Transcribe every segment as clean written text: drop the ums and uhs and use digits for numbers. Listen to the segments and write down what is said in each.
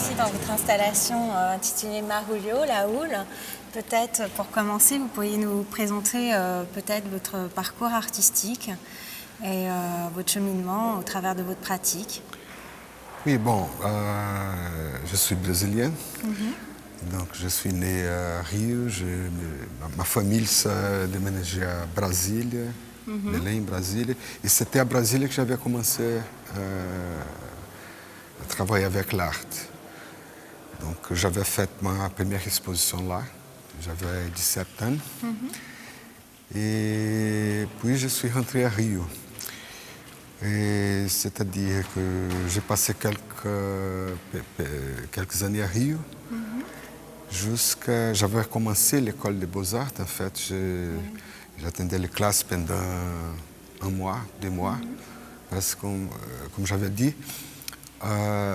ici dans votre installation intitulée Marulio, la houle. Peut-être pour commencer, vous pourriez nous présenter peut-être votre parcours artistique et votre cheminement au travers de votre pratique. Oui, bon, je suis brésilien. Donc, je suis né à Rio. Ma famille s'est déménagée à Brasília, Belém, Brasília. Et c'était à Brasília que j'avais commencé à travailler avec l'art. Donc, j'avais fait ma première exposition là. J'avais 17 ans. Et puis, je suis rentré à Rio. C'est-à-dire que j'ai passé quelques années à Rio. J'avais commencé l'école des beaux-arts, en fait. J'attendais les classes pendant un mois, 2 mois. Parce que, comme j'avais dit,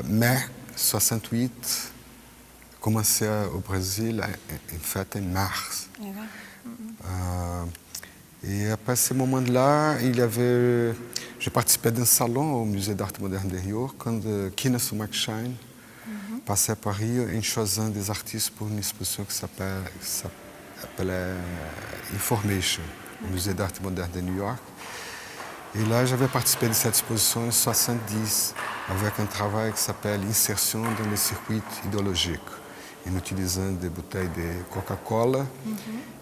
mai 68, commencé au Brésil, en fait, en mars. Et après ce moment-là, je participais d'un salon au Musée d'Art Moderne de Rio, quand Kina Sumac-Shine passait par Rio en choisissant des artistes pour une exposition qui s'appelait Information, au Musée d'Art Moderne de New York. Et là, j'avais participé de cette exposition en 70, avec un travail qui s'appelle Insertion dans le circuit idéologique, en utilisant des bouteilles de Coca-Cola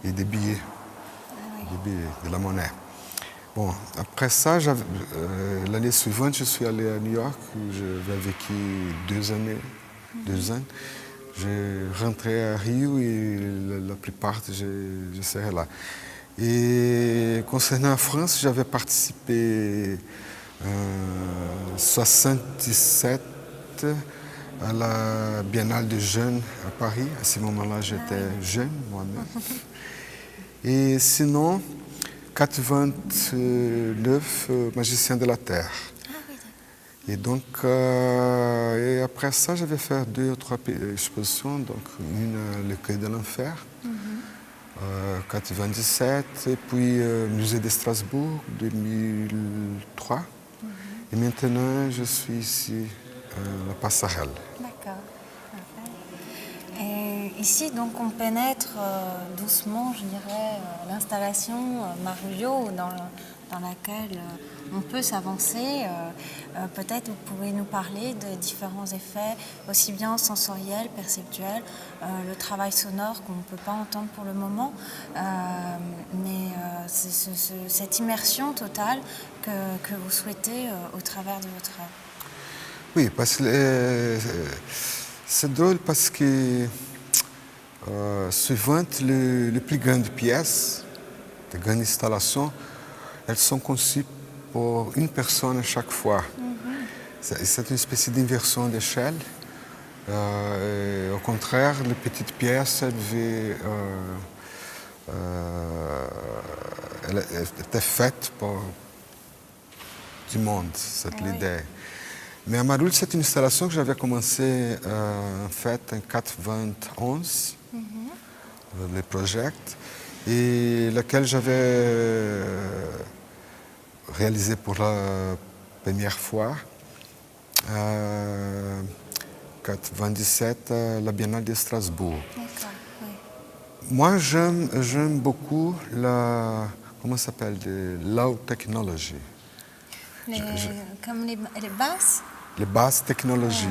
et des billets. De la monnaie. Bon, après ça, l'année suivante, je suis allé à New York, où j'avais vécu 2 ans. J'ai rentré à Rio et la plupart, je serai là. Et concernant la France, j'avais participé en 77 à la Biennale des Jeunes à Paris. À ce moment-là, j'étais jeune moi-même. Et sinon, 89, Magicien de la Terre. Et donc, et après ça, j'avais fait 2 ou 3 expositions, donc une Le Quai de l'Enfer, 97, et puis Musée de Strasbourg, 2003. Et maintenant, je suis ici, à la Passerelle. D'accord. Et ici, donc, on pénètre doucement, je dirais, l'installation Marulio dans laquelle on peut s'avancer. Peut-être vous pouvez nous parler de différents effets, aussi bien sensoriels, perceptuels, le travail sonore qu'on ne peut pas entendre pour le moment, mais cette immersion totale que vous souhaitez au travers de votre œuvre. Oui, parce que c'est drôle parce que suivant les plus grandes pièces, les grandes installations, elles sont conçues pour une personne à chaque fois. C'est une espèce d'inversion d'échelle. Au contraire, les petites pièces, elles étaient faites pour du monde, c'est l'idée. Mais à Marulho, c'est une installation que j'avais commencé en fait en 91, le projet, et laquelle j'avais réalisé pour la première fois en 97 à la Biennale de Strasbourg. Moi, j'aime beaucoup comment ça s'appelle, low technology. Comme les basses. Les basses technologies.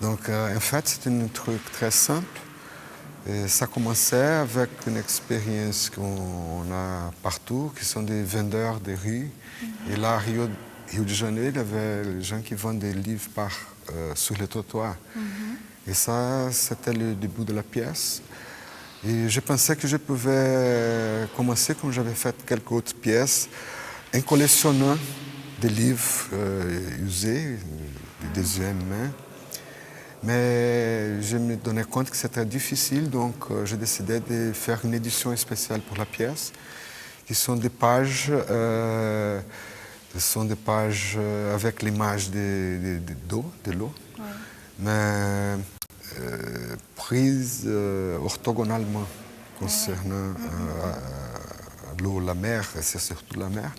Donc, en fait, c'est un truc très simple. Et ça commençait avec une expérience qu'on a partout, qui sont des vendeurs de rue. Et là, à Rio de Janeiro, il y avait les gens qui vendent des livres sur le trottoir. Et ça, c'était le début de la pièce. Et je pensais que je pouvais commencer, comme j'avais fait quelques autres pièces, en collectionnant des livres usés, de deuxième main. Mais je me donnais compte que c'était difficile, donc j'ai décidé de faire une édition spéciale pour la pièce, qui sont des pages, avec l'image de l'eau, mais prises orthogonalement concernant l'eau, la mer, c'est surtout la mer.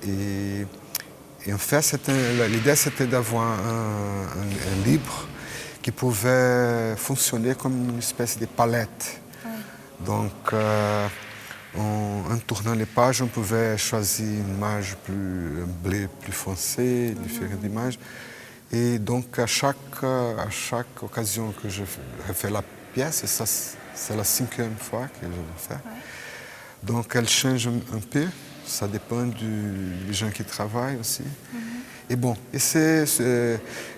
Et en fait, l'idée c'était d'avoir un livre qui pouvait fonctionner comme une espèce de palette. Oui. Donc, en tournant les pages, on pouvait choisir une image plus bleue, plus foncée, différentes images. Et donc, à chaque occasion que je refais la pièce, et ça, c'est la 5e fois que je le fais, donc elle change un peu, ça dépend des gens qui travaillent aussi. Et bon, et c'est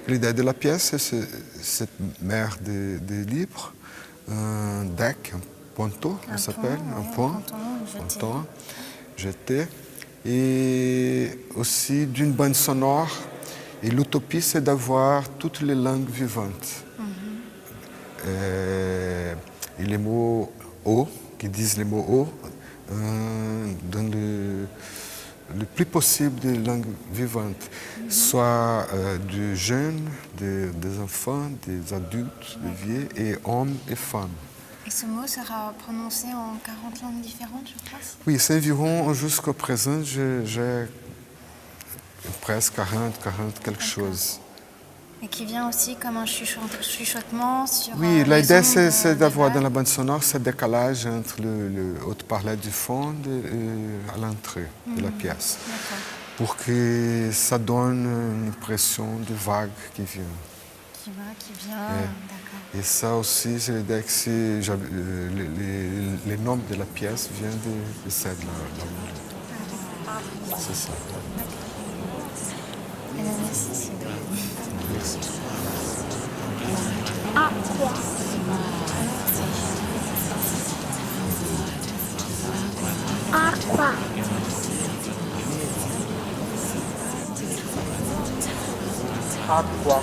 l'idée de la pièce, c'est cette mer de livres, un deck, un ponto, ça s'appelle, un pont, jeté, et aussi d'une bande sonore. Et l'utopie, c'est d'avoir toutes les langues vivantes. Et les mots O, qui disent les mots O, dans le plus possible de langues vivantes, soit des jeunes, des enfants, des adultes, des vieux, et hommes et femmes. Et ce mot sera prononcé en 40 langues différentes, je crois? Oui, c'est environ, jusqu'au présent, j'ai presque 40 quelque chose. Et qui vient aussi comme un chuchotement sur... Oui, les l'idée, ondes c'est des d'avoir dans vagues. la bande sonore ce décalage entre le haut-parleur du fond et à l'entrée de la pièce, D'accord. pour que ça donne une impression de vague qui vient. Qui va, qui vient, d'accord. Et ça aussi, c'est l'idée que les noms de la pièce viennent de cette là. C'est ça. Merci. Aqua. Aqua.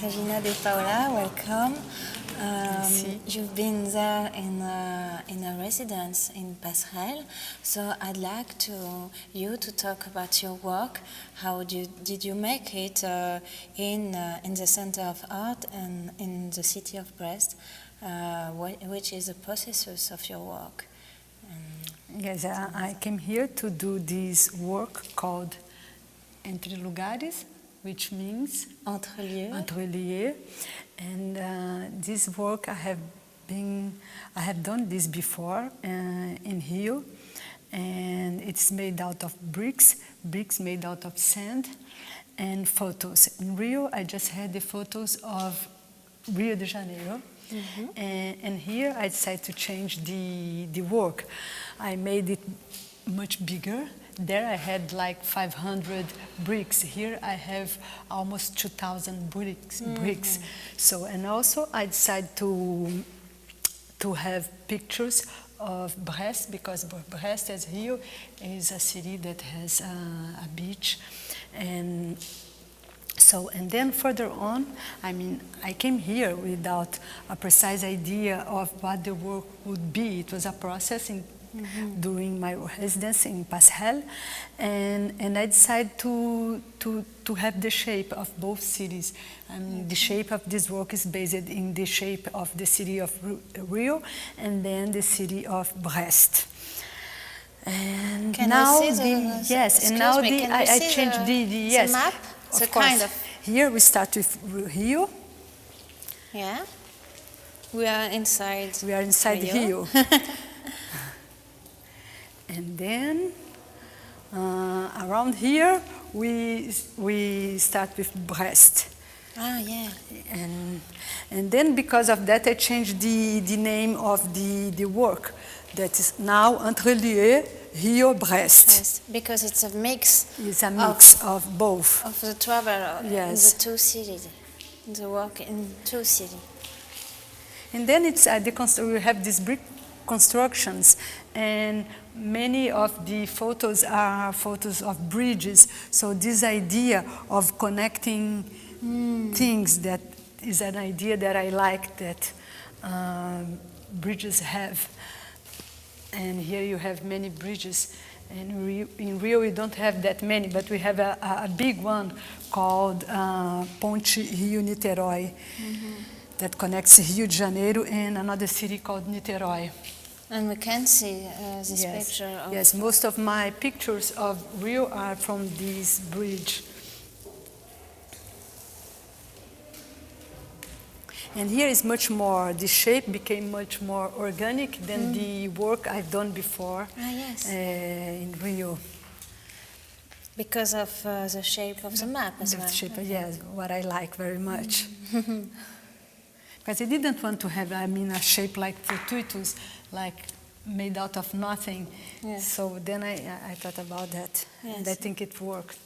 Regina de Paula, welcome. You've been there in a residence in Passerelle, so I'd like you to talk about your work. How did you make it in the Center of Art and in the city of Brest? Which is the process of your work? Yes, I came here to do this work called Entre Lugares, which means Entre lieux. Entre lieux. And this work I have done this before in Rio, and it's made out of bricks made out of sand, and photos. In Rio, I just had the photos of Rio de Janeiro. And here I decided to change the work. I made it much bigger. There I had like 500 bricks. Here I have almost 2,000 bricks. So, and also I decided to have pictures of Brest, because Brest, as Rio, is a city that has a beach. And so, and then further on, I mean, I came here without a precise idea of what the work would be. It was a process during my residence in Passerelle, and I decided to have the shape of both cities. The shape of this work is based in the shape of the city of Rio and then the city of Brest. And Can now I see I changed the map? Of So course. kind of. Here we start with Rio. Yeah. We are inside. We are inside Rio. Rio. And then around here we start with Brest. Ah, yeah. And then because of that I changed the name of the work. That is now Entre lieux, Rio, Brest. Yes, because it's a mix. It's a mix of both. Of the travel Yes. in the two cities, the work in two cities. And then it's we have these brick constructions, and many of the photos are photos of bridges. So this idea of connecting things, that is an idea that I like, that bridges have. And here you have many bridges. And in Rio we don't have that many, but we have a big one called Ponte Rio-Niterói that connects Rio de Janeiro and another city called Niterói. And we can see this Yes, picture of yes. Most of my pictures of Rio are from this bridge. And here is much more, the shape became much more organic than the work I've done before yes. In Rio. Because of the shape of the map as The well. shape, yes, what I like very much. Because I didn't want to have, a shape like fortuitous, like made out of nothing. Yes. So then I thought about that, and I Yes. think it worked.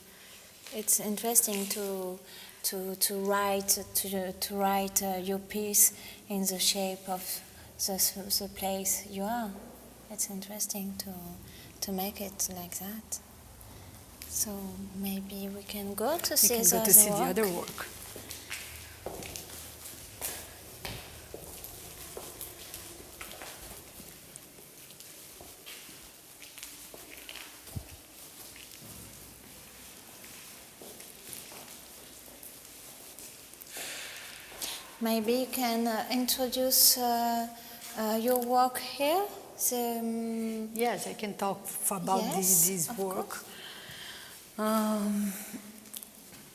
It's interesting to write your piece in the shape of the place you are. It's interesting to make it like that. So maybe we can go to see You can go to see the other work. Maybe you can introduce your work here. Yes, I can talk about Yes, this of work.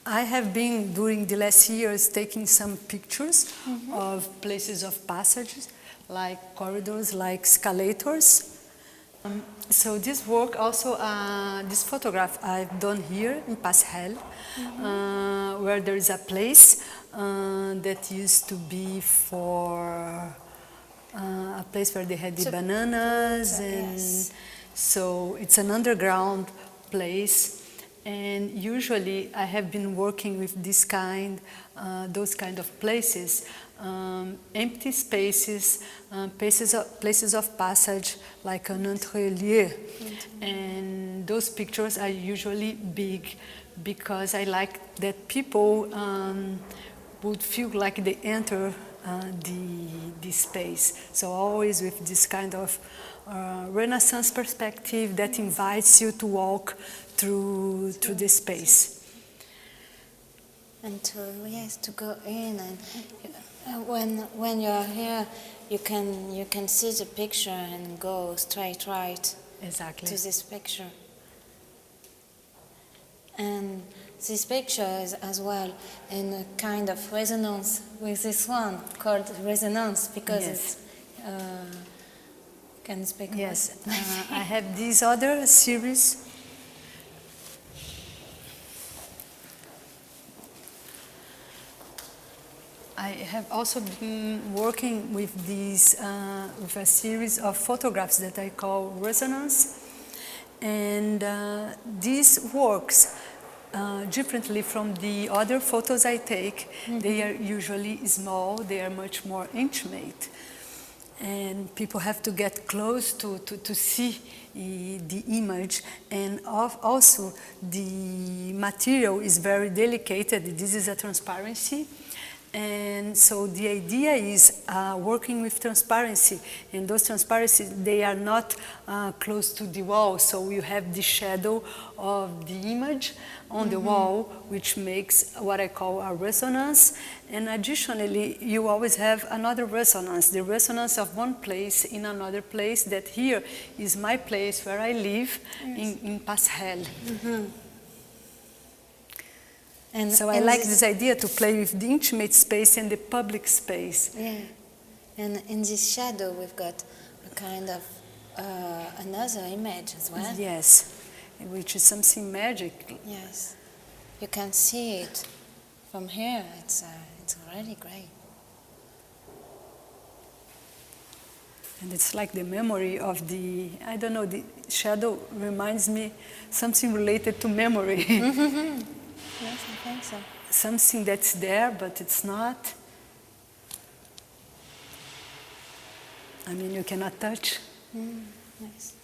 I have been, during the last years, taking some pictures of places of passages, like corridors, like escalators. So this work also, this photograph I've done here in Passerelle, where there is a place that used to be for a place where they had the bananas, and so it's an underground place. And usually I have been working with this kind, those kind of places, empty spaces, places of passage, like an entrelieu. And those pictures are usually big because I like that people would feel like they enter the space. So always with this kind of Renaissance perspective that invites you to walk through the space. And to go in, and when you are here, you can see the picture and go straight right Exactly. to this picture. And this picture is as well in a kind of resonance with this one called resonance because it's. Can you speak? Yes, I have this other series. I have also been working with these, with a series of photographs that I call resonance, and these works, differently from the other photos I take, they are usually small, they are much more intimate, and people have to get close to see the image, and also the material is very delicate. This is a transparency. And so the idea is working with transparency, and those transparencies, they are not close to the wall, so you have the shadow of the image on the wall, which makes what I call a resonance. And additionally, you always have another resonance, the resonance of one place in another place, that here is my place where I live in Passerelle. And so I like this idea to play with the intimate space and the public space. Yeah, and in this shadow we've got a kind of another image as well. Yes, which is something magic. Yes, you can see it from here. It's really great. And it's like the memory of the, I don't know, the shadow reminds me something related to memory. Yes, I think so. Something that's there, but it's not. I mean, you cannot touch. Nice.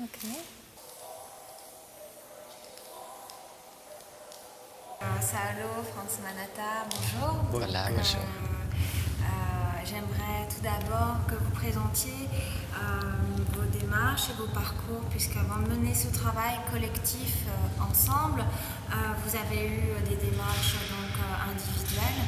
Okay. Salut, France Manata, bonjour. Voilà, bonjour. J'aimerais tout d'abord que vous présentiez vos démarches et vos parcours, puisqu'avant de mener ce travail collectif ensemble, vous avez eu des démarches donc, individuelles.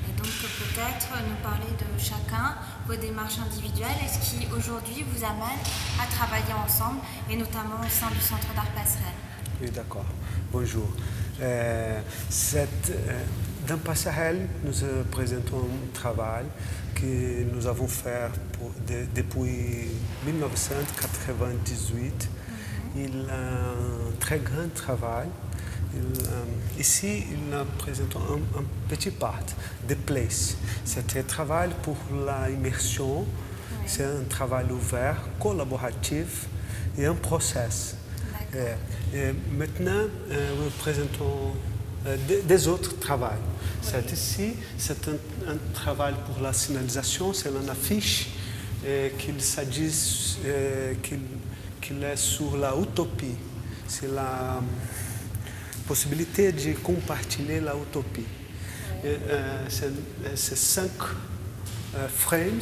Et donc peut-être nous parler de chacun, vos démarches individuelles et ce qui aujourd'hui vous amène à travailler ensemble et notamment au sein du Centre d'Art Passerelle. Oui, d'accord. Bonjour. Dans Passerelle, nous présentons un travail que nous avons fait depuis 1998. Il a un très grand travail. Ici, nous présentons un petit part de place. C'est un travail pour l'immersion. Oui. C'est un travail ouvert, collaboratif et un process. Maintenant, nous présentons des autres travaux. Oui. Ici, c'est un travail pour la signalisation, c'est une affiche qu'il s'agit qu'il est sur la utopie. C'est la possibilité de compartilhar la utopie. C'est 5 frames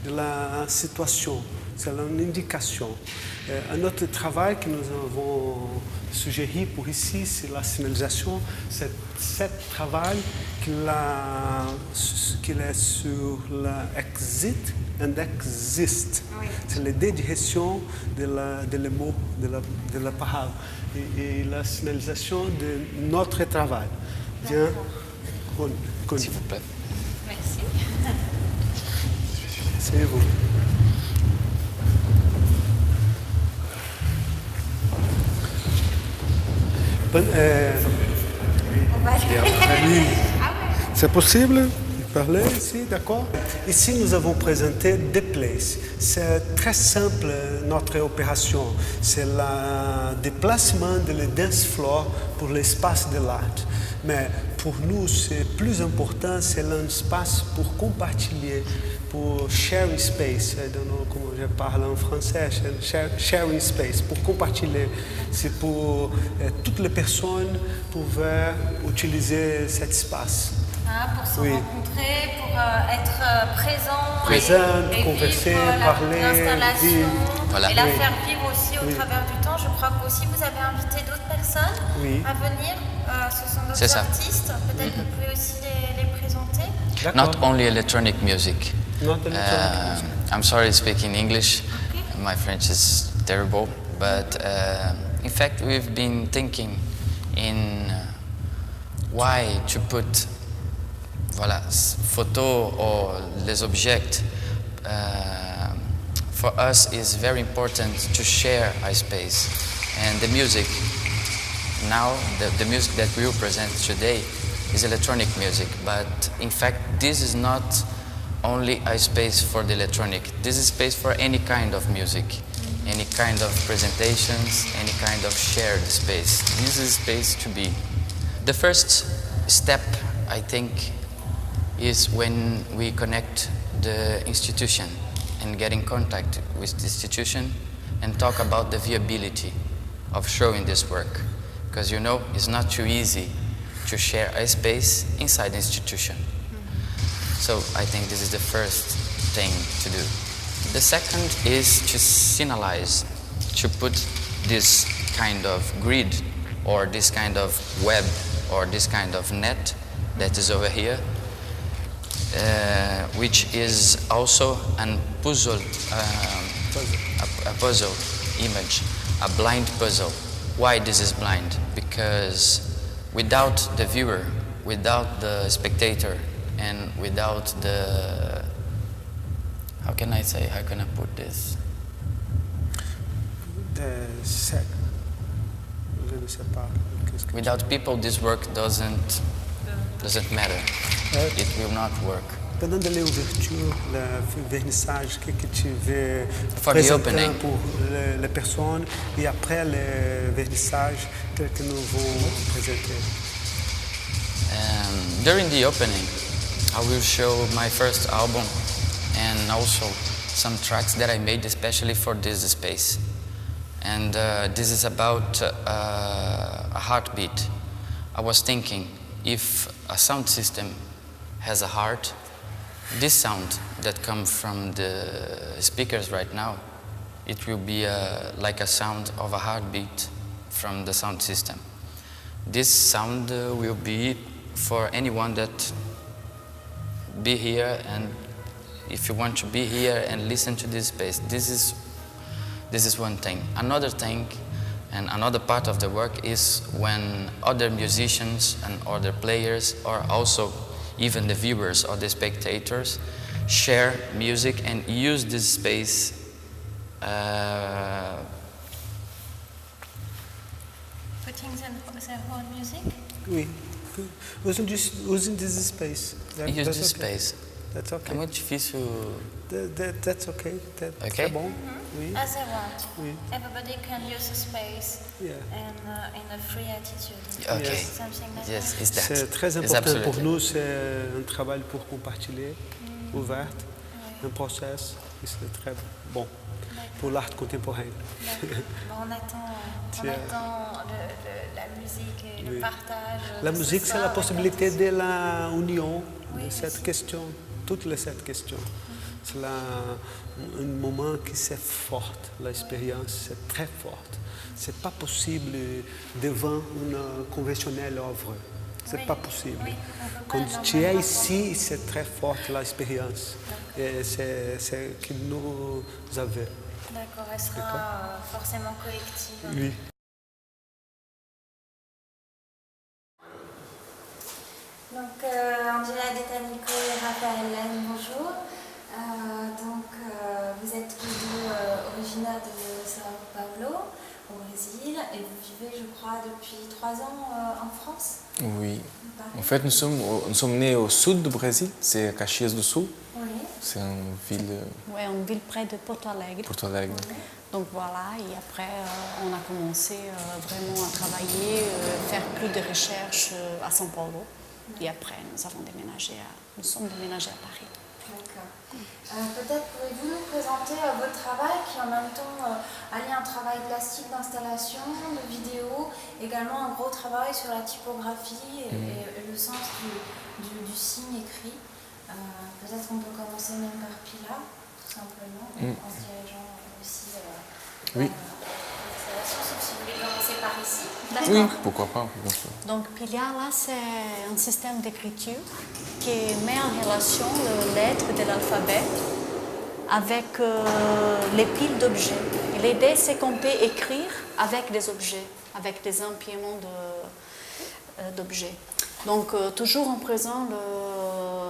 de la situation. C'est une indication. Un autre travail que nous avons suggéré pour ici, c'est la signalisation. C'est ce travail qu'il est sur l'exit and exist. Oui. C'est l'idée de gestion de les mots, de la parole et la signalisation de notre travail. Bien, s'il vous plaît. Merci. C'est vous. C'est possible de parler ici, d'accord? Ici, nous avons présenté des places. C'est très simple, notre opération. C'est le déplacement de la dance floor pour l'espace de l'art. Mais pour nous, c'est plus important, c'est l'espace pour compartilher, pour sharing space. Je ne sais pas comment je parle en français, sharing space, pour compartilher. C'est pour toutes les personnes pouvoir utiliser cet espace. Pour se rencontrer, pour être présent, et converser, vivre parler, l'installation voilà. Et la faire vivre aussi au travers du temps. Je crois que aussi vous avez invité d'autres personnes à venir. Ce sont d'autres artistes. Peut-être que vous pouvez aussi les présenter. Not only electronic music. Not electronic music. I'm sorry to speak in English. Okay. My French is terrible. But in fact, we've been thinking in why to put photos or les objets. For us, it's very important to share our space. And the music, now the music that we will present today is electronic music. But in fact, this is not only a space for the electronic. This is space for any kind of music, any kind of presentations, any kind of shared space. This is space to be. The first step, I think, is when we connect the institution and get in contact with the institution and talk about the viability of showing this work. Because it's not too easy to share a space inside the institution. So I think this is the first thing to do. The second is to signalize, to put this kind of grid or this kind of web or this kind of net that is over here, which is also a puzzle, a puzzle image, a blind puzzle. Why this is blind? Because without the viewer, without the spectator, and without the, how can I put this? Without people, this work doesn't matter. It will not work. Pendant de l'ouverture, la vernissage, que tu veux présenter pour les personnes et après le vernissage, qu'est-ce que nous allons présenter? During the opening, I will show my first album and also some tracks that I made especially for this space. And this is about a heartbeat. I was thinking, if a sound system has a heart, this sound that comes from the speakers right now, it will be like a sound of a heartbeat from the sound system. This sound will be for anyone that be here, and if you want to be here and listen to this space, this is one thing. Another thing, and another part of the work is when other musicians and other players, or also even the viewers or the spectators, share music and use this space Putting the whole music? Oui. Using this space. use That's this okay. space. That's É okay. muito difícil. That's okay. Okay. C'est bon. Oui. As they want. Oui. Everybody can use the space Yeah. and in a free attitude. Okay. Yes. Something like Yes, that. it's that. C'est très It's important pour absolutely. nous, c'est un travail pour compartilher, ouvert, un process, et c'est très bon pour l'art contemporain. D'accord. Bon, on attend la musique et le Oui. partage. La de ce musique, c'est soir la avec possibilité tous. de la union Oui, de cette aussi. question, toutes les sept questions. C'est un moment qui c'est fort, l'expérience c'est très forte. C'est pas possible devant une conventionnelle œuvre. C'est Oui. pas possible. Oui, on peut pas Quand tu es normalement ici, c'est très forte l'expérience. Et c'est ce que nous avons. D'accord, elle sera forcément collective. Oui. Donc, Angela Detanico et Raphaël Lem, bonjour. Vous êtes tous deux originaires de Sao Paulo, au Brésil, et vous vivez, je crois, depuis 3 ans en France. Oui. Paris. En fait, nous sommes nés au sud du Brésil, c'est Caxias do Sul. Oui. C'est une ville, Ouais, une ville près de Porto Alegre. Porto Alegre. Donc voilà, et après on a commencé vraiment à travailler, faire plus de recherches à São Paulo. Et après nous sommes déménagés à Paris. D'accord. Peut-être pouvez-vous nous présenter votre travail qui en même temps allie un travail plastique d'installation, de vidéo, également un gros travail sur la typographie et le sens du signe écrit. Peut-être qu'on peut commencer même par Pilar, tout simplement, en se dirigeant aussi Oui. l'installation, sauf si vous voulez commencer par ici. Oui, pourquoi pas. bien sûr. Donc Pilia, là, c'est un système d'écriture qui met en relation les lettres de l'alphabet avec les piles d'objets. Et l'idée, c'est qu'on peut écrire avec des objets, avec des empilements d'objets. Donc toujours en présent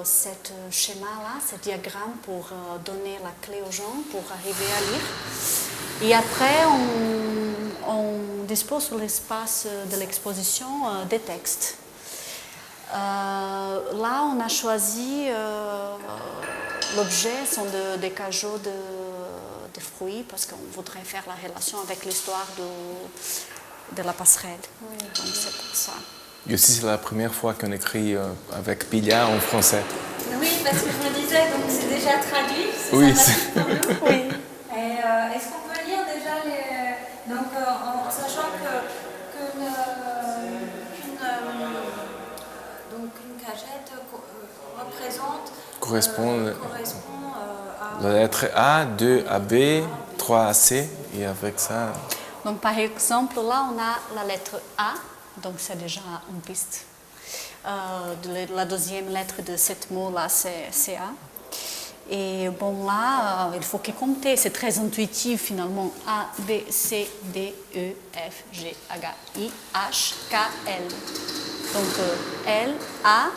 ce schéma-là, ce diagramme pour donner la clé aux gens, pour arriver à lire. Et après, on dispose sur l'espace de l'exposition des textes. Là, on a choisi l'objet, sont des cajots de fruits, parce qu'on voudrait faire la relation avec l'histoire de la passerelle. Oui. Donc c'est pour ça. Et aussi, c'est la première fois qu'on écrit avec Pilia en français. Oui, parce que je me disais, donc c'est déjà traduit, c'est Oui, sympathique pour nous. Oui. Et est-ce qu'on peut lire déjà les... Donc en sachant qu'une cagette représente... Correspond à... la lettre A, 2 à B, 3 à C, et avec ça... Donc par exemple, là, on a la lettre A, donc c'est déjà une piste. La deuxième lettre de ce mot-là, c'est A. Et bon, là, il faut compter, c'est très intuitif finalement. A, B, C, D, E, F, G, H, I, H, K, L. Donc L, A.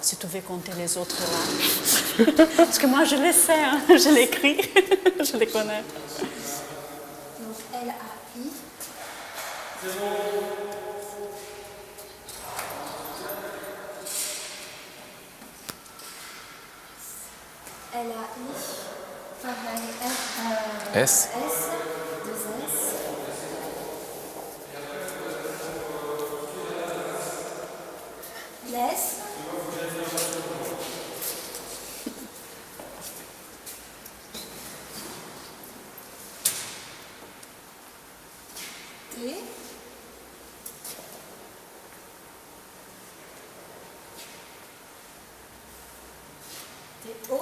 Si tu veux compter les autres là. Parce que moi je les sais, hein, je l'écris, je les connais. Donc L, A, I. L-A-I, pareil, S. S, 2 S. Laisse. T. T-O.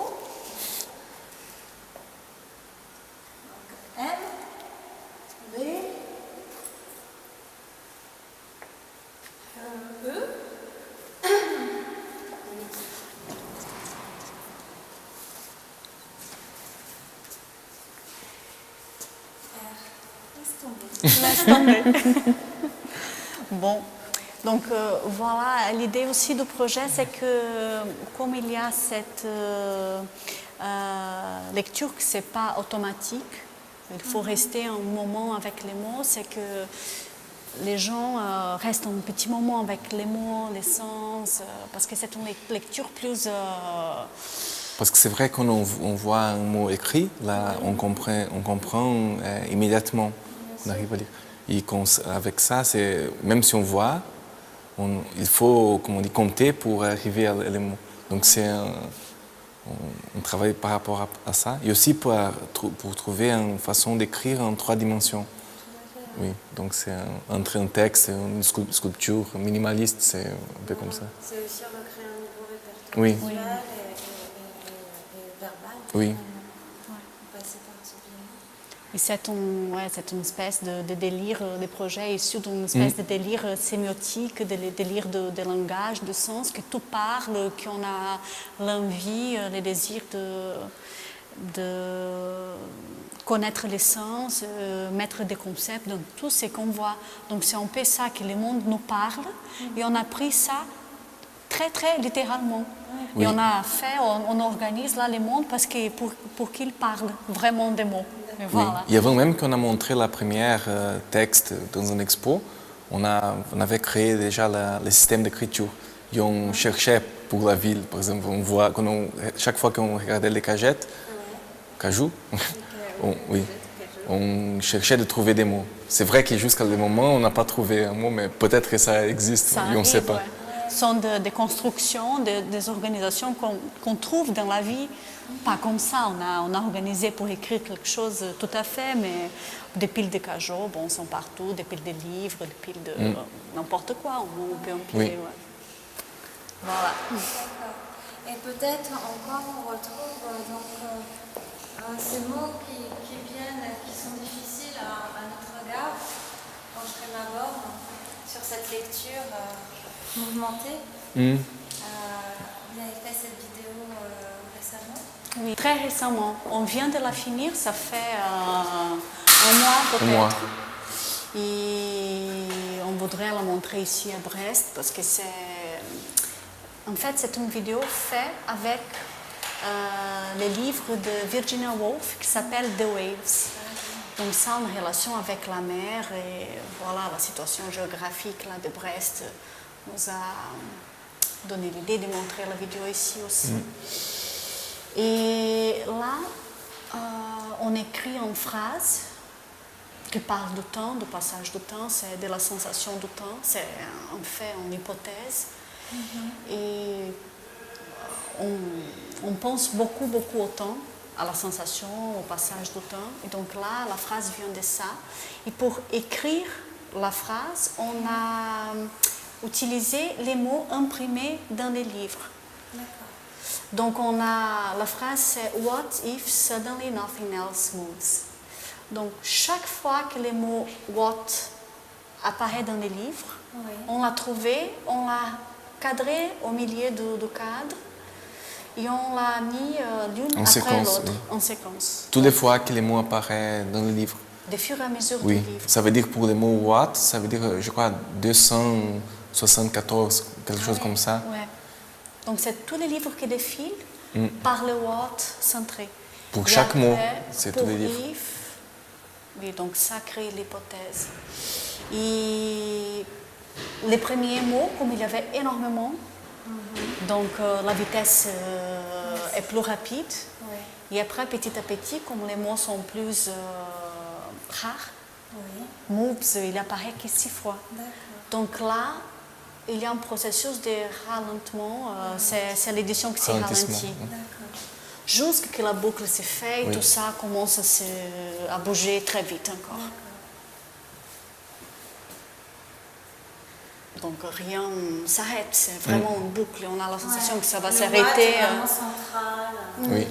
M, B, E, Laisse tomber. Laisse tomber. Bon, donc voilà, l'idée aussi du projet, c'est que comme il y a cette lecture que ce n'est pas automatique, il faut rester un moment avec les mots, c'est que les gens restent un petit moment avec les mots, les sens, parce que c'est une lecture plus... Parce que c'est vrai quand on voit un mot écrit, là on comprend immédiatement, on arrive à lire. Et avec ça, même si on voit, il faut, comme on dit, compter pour arriver à les mots. Donc on travaille par rapport à ça. Et aussi pour trouver une façon d'écrire en 3 dimensions. Oui, donc c'est entre un texte et une sculpture minimaliste, c'est un peu comme ça. C'est aussi recréer un nouveau répertoire Oui. visuel et verbal. Oui. Passer par ce biais-là. Et c'est une espèce de délire, des projets issus d'une espèce de délire sémiotique, de délire de langage, de sens, que tout parle, qu'on a l'envie, le désir de connaître les sens, mettre des concepts dans tout ce qu'on voit. Donc c'est un peu ça que le monde nous parle et on a pris ça très très littéralement. Oui. Et on organise là le monde parce que pour qu'il parle vraiment des mots. Et voilà. Oui. Et avant même qu'on a montré la première texte dans une expo, on avait créé déjà le système d'écriture. Et on cherchait pour la ville, par exemple, chaque fois qu'on regardait les cagettes, cajou, on cherchait de trouver des mots. C'est vrai que jusqu'à le moment, on n'a pas trouvé un mot, mais peut-être que ça existe Ça et on ne sait pas. Ouais. Ce sont des constructions, des organisations qu'on trouve dans la vie, pas comme ça. On a organisé pour écrire quelque chose tout à fait, mais des piles de cajots, sont partout, des piles de livres, des piles de n'importe quoi, on peut empiler. Oui. Ouais. Voilà. Et peut-être encore on retrouve ces mots qui viennent, qui sont difficiles à notre regard. Quand je collabore sur cette lecture mouvementée, vous avez fait cette vidéo récemment? Oui, très récemment. On vient de la finir, ça fait un mois peut-être. Et on voudrait la montrer ici à Brest parce que en fait, c'est une vidéo faite avec le livre de Virginia Woolf qui s'appelle The Waves. Donc ça en relation avec la mer et voilà, la situation géographique là, de Brest nous a donné l'idée de montrer la vidéo ici aussi. Et là, on écrit en phrase qui parle du temps, du passage du temps, c'est de la sensation du temps, c'est en fait une hypothèse. Et on pense beaucoup au temps, à la sensation, au passage du temps. Et donc là, la phrase vient de ça. Et pour écrire la phrase, on a utilisé les mots imprimés dans les livres. Donc la phrase c'est « What if suddenly nothing else moves ?» Donc chaque fois que le mot « what » apparaît dans les livres, on l'a trouvé, on l'a cadré au milieu du cadre et on l'a mis l'une après l'autre, en séquence. Toutes les fois que les mots apparaissent dans le livre. De fur et à mesure du livre. Ça veut dire pour le mot what, ça veut dire, je crois, 274, quelque chose comme ça. Ouais. Donc c'est tous les livres qui défilent par le what centré. Pour et chaque après, mot, c'est tous les livres. Oui, donc ça crée l'hypothèse. Et les premiers mots, comme il y avait énormément, donc la vitesse est plus rapide. Et après, petit à petit, comme les mots sont plus rares, moves, il apparaît que 6 fois. Donc là, il y a un processus de ralentement, c'est l'édition qui s'est ralentie. Jusqu'à que la boucle s'est faite, tout ça commence à bouger très vite encore. Donc rien s'arrête, c'est vraiment une boucle. On a la sensation que ça va s'arrêter. C'est vraiment central. Oui.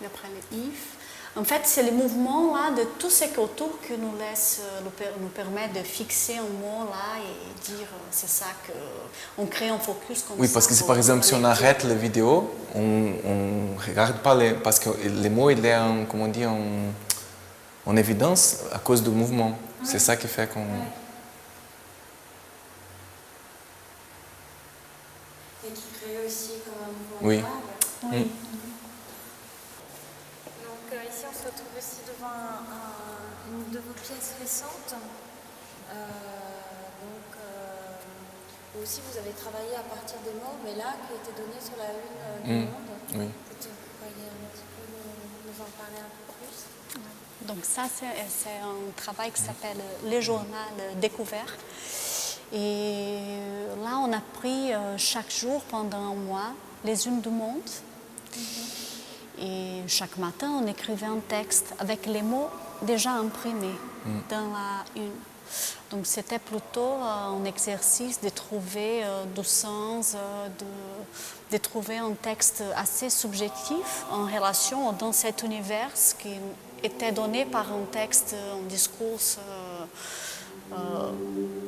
Et après le if. En fait, c'est le mouvement là de tout ce qui est autour qui nous laisse, nous permet de fixer un mot là et dire c'est ça qu'on crée un focus comme Oui, ça. parce que si par exemple si on arrête la vidéo, on ne regarde pas parce que les mots il est en, comment on dit, en évidence à cause du mouvement. Oui. C'est ça qui fait qu'on... Oui. Et qui crée aussi comme un mouvement. Oui. Oui. Donc ici on se retrouve aussi devant une de vos pièces récentes. Où aussi vous avez travaillé à partir des mots, mais là qui a été donné sur la une du Monde. Oui. Peut-être vous pourriez un petit peu nous en parler un peu plus. Donc ça c'est un travail qui s'appelle Le Journal Découvert. Et là on a pris chaque jour pendant un mois les unes du Monde. Et chaque matin, on écrivait un texte avec les mots déjà imprimés dans la une. Donc c'était plutôt un exercice de trouver du sens, de trouver un texte assez subjectif en relation dans cet univers qui était donné par un texte, un discours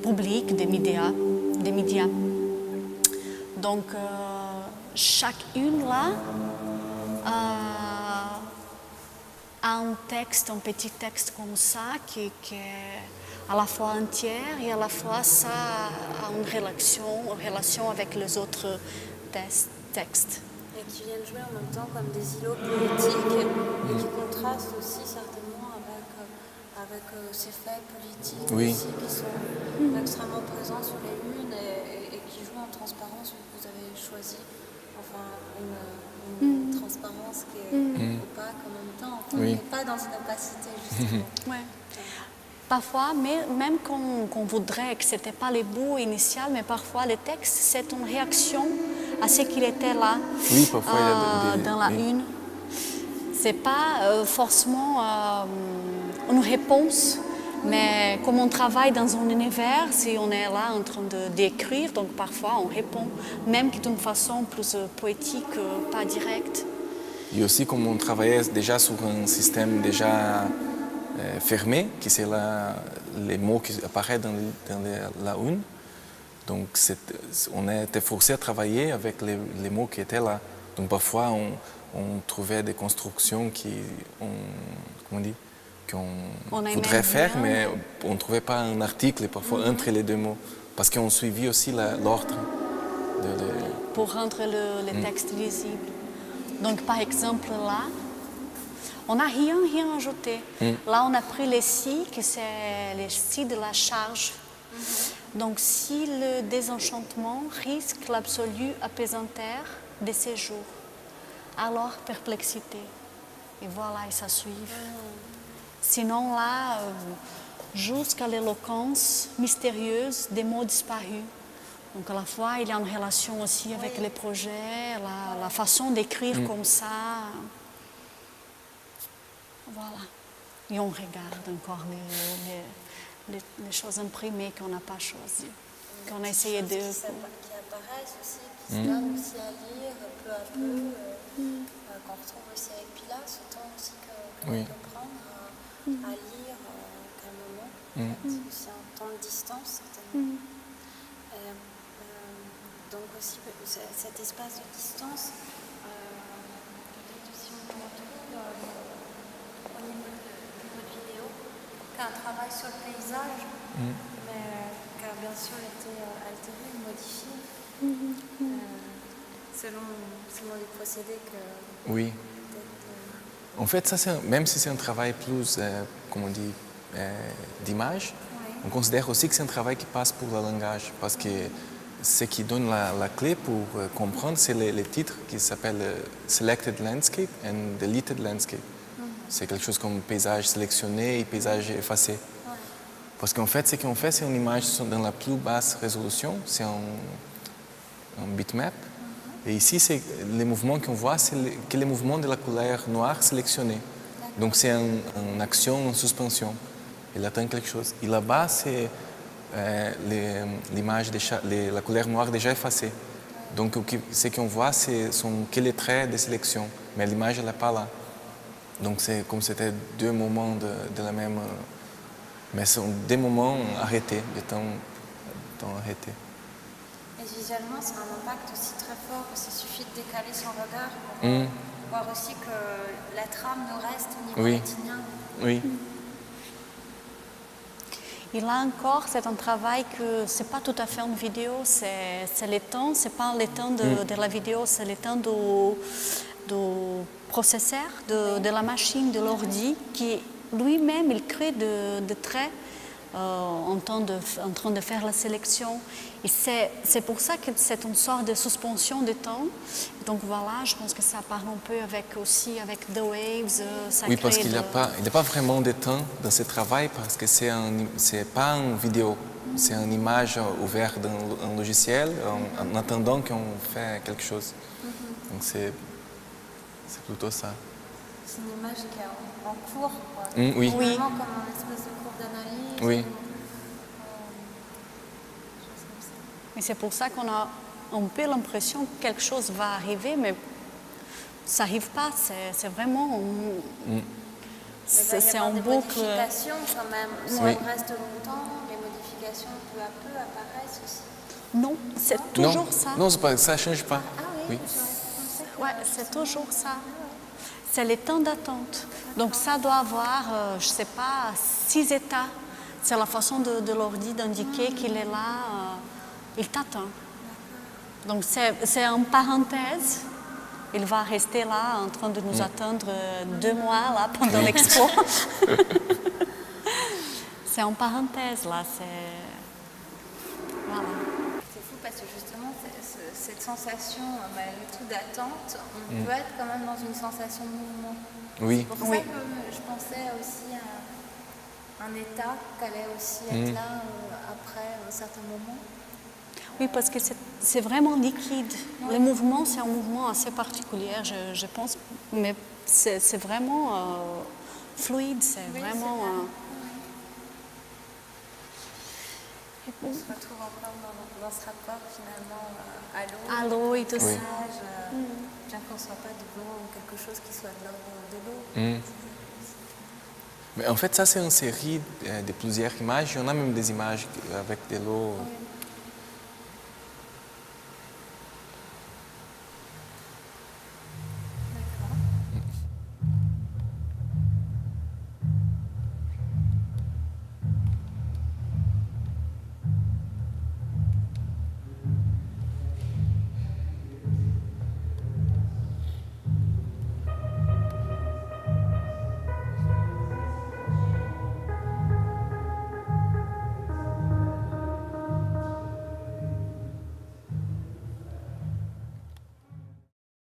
public des médias. Donc chacune là a un texte, un petit texte comme ça qui est à la fois entière et à la fois ça a une relation avec les autres textes. Et qui viennent jouer en même temps comme des îlots poétiques et qui contrastent aussi certainement avec ces faits politiques aussi qui sont extrêmement présents sur les unes et qui jouent en transparence. Vous avez choisi une transparence qui est opaque en même temps, qui n'est pas dans une opacité justement. Ouais. Parfois, même qu'on voudrait que ce n'était pas le but initial, mais parfois le texte, c'est une réaction à ce qu'il était là dans la une. Ce n'est pas forcément une réponse, mais comme on travaille dans un univers, si on est là en train d'écrire, donc parfois on répond, même d'une façon plus poétique, pas directe. Et aussi comme on travaillait déjà sur un système déjà fermé, qui c'est les mots qui apparaissent dans la une. Donc on a été forcé à travailler avec les mots qui étaient là. Donc parfois on trouvait des constructions qu'on voudrait faire, mais on ne trouvait pas un article parfois entre les deux mots, parce qu'on suivit aussi l'ordre. Pour rendre le texte lisible. Donc par exemple là, on n'a rien ajouté. Là, on a pris les si, que c'est les si de la charge. Donc, si le désenchantement risque l'absolue apaisanteur de ces jours, alors perplexité. Et voilà, et ça suit. Sinon, là, jusqu'à l'éloquence mystérieuse des mots disparus. Donc, à la fois, il y a une relation aussi avec les projets, la façon d'écrire comme ça. Voilà. Et on regarde encore les choses imprimées qu'on n'a pas choisies, qu'on a essayé de... Qui apparaissent aussi, qui se donnent aussi à lire peu à peu, qu'on retrouve aussi avec Pilat, ce temps aussi qu'on peut prendre à lire calmement. En fait, aussi un temps de distance, certainement. Donc aussi, cet espace de distance, peut-être aussi on le retrouve... au niveau de votre vidéo, qui a un travail sur le paysage, mais qui a bien sûr été altéré, modifié, selon les procédés que... Oui. En fait, ça, même si c'est un travail plus, comment on dit, d'image, on considère aussi que c'est un travail qui passe pour le langage, parce que ce qui donne la clé pour comprendre, c'est les titres qui s'appellent Selected Landscape and Deleted Landscape. C'est quelque chose comme paysage sélectionné et paysage effacé. Parce qu'en fait, ce qu'on fait, c'est une image dans la plus basse résolution, c'est un bitmap. Et ici, les mouvements qu'on voit, c'est les mouvements de la couleur noire sélectionnée. Donc c'est une action en suspension. Il attend quelque chose. Et là-bas, c'est l'image, la couleur noire déjà effacée. Donc ce qu'on voit, ce sont que les traits de sélection. Mais l'image, elle n'est pas là. Donc c'est comme c'était deux moments de la même... mais ce sont des moments arrêtés, des temps arrêtés. Et visuellement, c'est un impact aussi très fort, parce qu'il suffit de décaler son regard pour voir aussi que la trame nous reste au niveau Oui. rétinien. Oui. Et là encore, c'est un travail que c'est pas tout à fait une vidéo, c'est le temps, c'est pas le temps de la vidéo, c'est le temps du processeur, de la machine, de l'ordi, qui lui-même, il crée des traits en train de faire la sélection. Et c'est pour ça que c'est une sorte de suspension de temps. Donc voilà, je pense que ça parle un peu aussi avec The Waves. Ça Oui, parce crée qu'il n'y a pas vraiment de temps dans ce travail, parce que c'est pas une vidéo, c'est une image ouverte dans un logiciel en attendant qu'on fait quelque chose. Donc c'est plutôt ça. C'est une image qui est en cours, quoi. Oui. Vraiment comme une espèce de cours d'analyse. Oui. Chose comme ça. Et c'est pour ça qu'on a un peu l'impression que quelque chose va arriver, mais ça n'arrive pas. C'est vraiment... C'est en des boucle. modifications quand même. Si Oui. on reste longtemps, les modifications peu à peu apparaissent aussi. Non, c'est toujours ça. Non, ça ne change pas. Ah Oui. oui, j'aurais pensé que... Ouais, c'est toujours ça. C'est les temps d'attente. Donc ça doit avoir, je ne sais pas, 6 états. C'est la façon de l'ordi d'indiquer qu'il est là, il t'attend. Donc c'est en parenthèse. Il va rester là en train de nous attendre 2 mois là, pendant l'expo. C'est en parenthèse là, voilà. C'est fou parce que justement, cette sensation, malgré tout, d'attente, on peut être quand même dans une sensation de mouvement. Oui. C'est pour ça que je pensais aussi à un état qu'allait aussi être là après un certain moment. Oui, parce que c'est vraiment liquide. Le mouvement, c'est un mouvement assez particulier, je pense, mais c'est vraiment fluide, c'est vraiment... On se retrouve encore dans ce rapport finalement à l'eau. À l'eau et tout ça. Bien qu'on ne soit pas devant quelque chose qui soit de l'ordre de l'eau. Mais en fait, ça, c'est une série de plusieurs images. On a même des images avec de l'eau